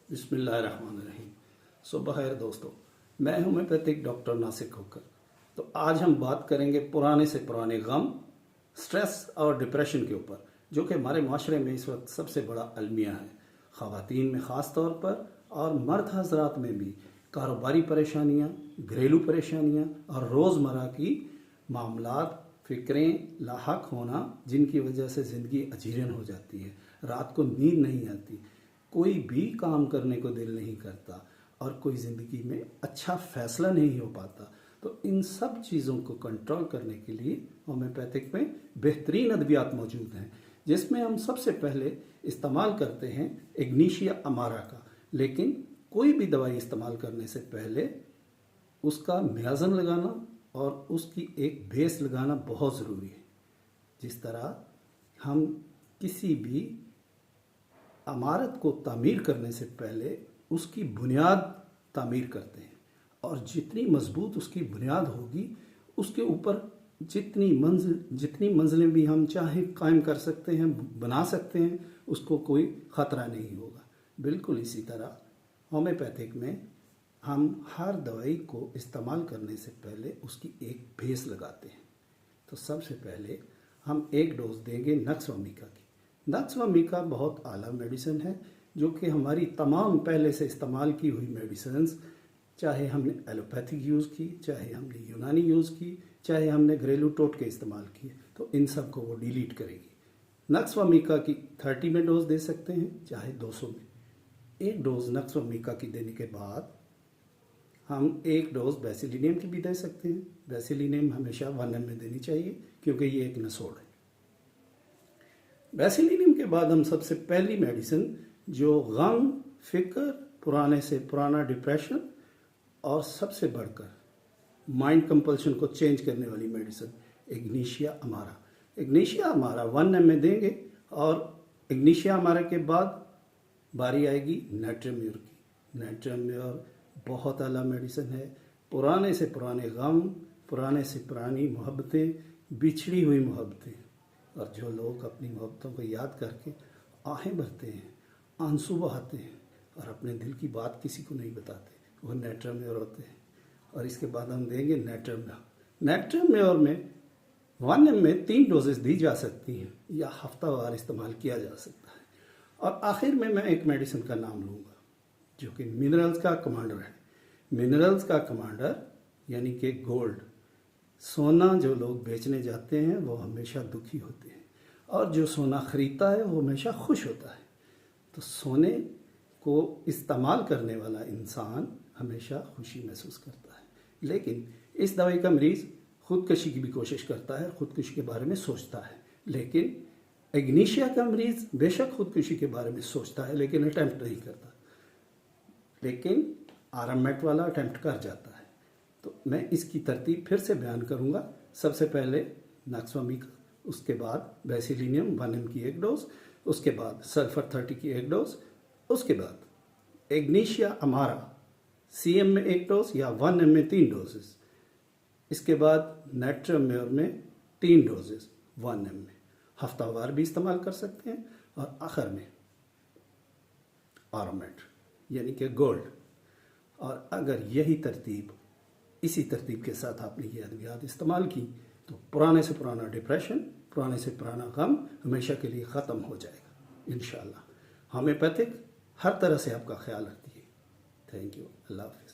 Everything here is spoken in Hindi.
बिस्मिल्लाहिर्रहमानिर्रहीम। सुबह खैर दोस्तों, मैं होम्योपैथिक डॉक्टर नासिक होकर। तो आज हम बात करेंगे पुराने से पुराने गम, स्ट्रेस और डिप्रेशन के ऊपर, जो कि हमारे माशरे में इस वक्त सबसे बड़ा अलमिया है। ख़वातीन में ख़ास तौर पर और मर्द हजरात में भी कारोबारी परेशानियाँ, घरेलू परेशानियाँ और रोज़मर्रा की मामलात, फ़िक्रें लाहक होना, जिनकी वजह से ज़िंदगी अजीरन हो जाती है। रात को नींद नहीं आती, कोई भी काम करने को दिल नहीं करता और कोई ज़िंदगी में अच्छा फ़ैसला नहीं हो पाता। तो इन सब चीज़ों को कंट्रोल करने के लिए होम्योपैथिक में बेहतरीन अद्वियात मौजूद हैं, जिसमें हम सबसे पहले इस्तेमाल करते हैं इग्नीशिया अमारा का। लेकिन कोई भी दवाई इस्तेमाल करने से पहले उसका मियाज़न लगाना और उसकी एक बेस लगाना बहुत ज़रूरी है। जिस तरह हम किसी भी इमारत को तामीर करने से पहले उसकी बुनियाद तामीर करते हैं, और जितनी मजबूत उसकी बुनियाद होगी उसके ऊपर जितनी मंजिलें भी हम चाहें कायम कर सकते हैं, बना सकते हैं, उसको कोई ख़तरा नहीं होगा। बिल्कुल इसी तरह होम्योपैथिक में हम हर दवाई को इस्तेमाल करने से पहले उसकी एक बेस लगाते हैं। तो सबसे पहले हम एक डोज देंगे नक्सवामिका की। नक्सवामिका बहुत आला मेडिसिन है, जो कि हमारी तमाम पहले से इस्तेमाल की हुई मेडिसिन्स, चाहे हमने एलोपैथिक यूज़ की, चाहे हमने यूनानी यूज़ की, चाहे हमने घरेलू टोटके इस्तेमाल किए, तो इन सब को वो डिलीट करेगी। नक्सवामिका की 30 में डोज दे सकते हैं, चाहे 200 में। एक डोज नक्सवामिका की देने के बाद हम एक डोज बेसिलिनियम की भी दे सकते हैं। बेसिलिनियम हमेशा 1 ml में देनी चाहिए, क्योंकि ये एक नसोड़ है। बेसिलिनियम के बाद हम सबसे पहली मेडिसिन, जो गम, फिक्र, पुराने से पुराना डिप्रेशन और सबसे बढ़कर माइंड कंपल्शन को चेंज करने वाली मेडिसिन, इग्नीशिया अमारा। इग्नीशिया अमारा 1 ml में देंगे, और इग्नीशिया अमारा के बाद बारी आएगी नाइट्रोम्योर की। नाइट्रोम्योर बहुत आला मेडिसिन है। पुराने से पुराने गम, पुराने से पुरानी मोहब्बतें, बिछड़ी हुई मोहब्बतें, और जो लोग अपनी मोहब्बतों को याद करके आहें भरते हैं, आंसू बहाते हैं और अपने दिल की बात किसी को नहीं बताते, वो नाइट्रोम्योर होते हैं। और इसके बाद हम देंगे नाइट्रोम्योर। नाइट्रोम्योर में 1 ml में 3 डोजेस दी जा सकती हैं, या हफ्तावार इस्तेमाल किया जा सकता है। और आखिर में मैं एक मेडिसिन का नाम लूँगा, जो कि मिनरल्स का कमांडर है। मिनरल्स का कमांडर यानी कि गोल्ड। सोना जो लोग बेचने जाते हैं वो हमेशा दुखी होते हैं, और जो सोना ख़रीदता है वो हमेशा खुश होता है। तो सोने को इस्तेमाल करने वाला इंसान हमेशा खुशी महसूस करता है। लेकिन इस दवाई का मरीज़ ख़ुदकशी की भी कोशिश करता है, ख़ुदकशी के बारे में सोचता है। लेकिन इग्नीशिया का मरीज़ बेशक ख़ुदकशी के बारे में सोचता है, लेकिन अटैम्प्ट नहीं करता। लेकिन आरामेट वाला अटैम्प्ट कर जाता है। तो मैं इसकी तरतीब फिर से बयान करूँगा। सबसे पहले नक्सवामिका, उसके बाद बेसिलिनियम 1 ml की एक डोज, उसके बाद सल्फर 30 की एक डोज, उसके बाद इग्नीशिया अमारा CM में एक डोज या 1 ml में 3 डोजेस, इसके बाद नाइट्रोम्योर में 3 डोजेस 1 ml में, हफ्तावार भी इस्तेमाल कर सकते हैं। और आखिर में आरामेट यानी कि गोल्ड। और अगर यही तरतीब, इसी तरतीब के साथ आपने ये अद्वियात इस्तेमाल की, तो पुराने से पुराना डिप्रेशन, पुराने से पुराना गम हमेशा के लिए ख़त्म हो जाएगा इंशाअल्लाह। होम्योपैथिक हर तरह से आपका ख्याल रखती है। Thank you. अल्लाह हाफ़िज़।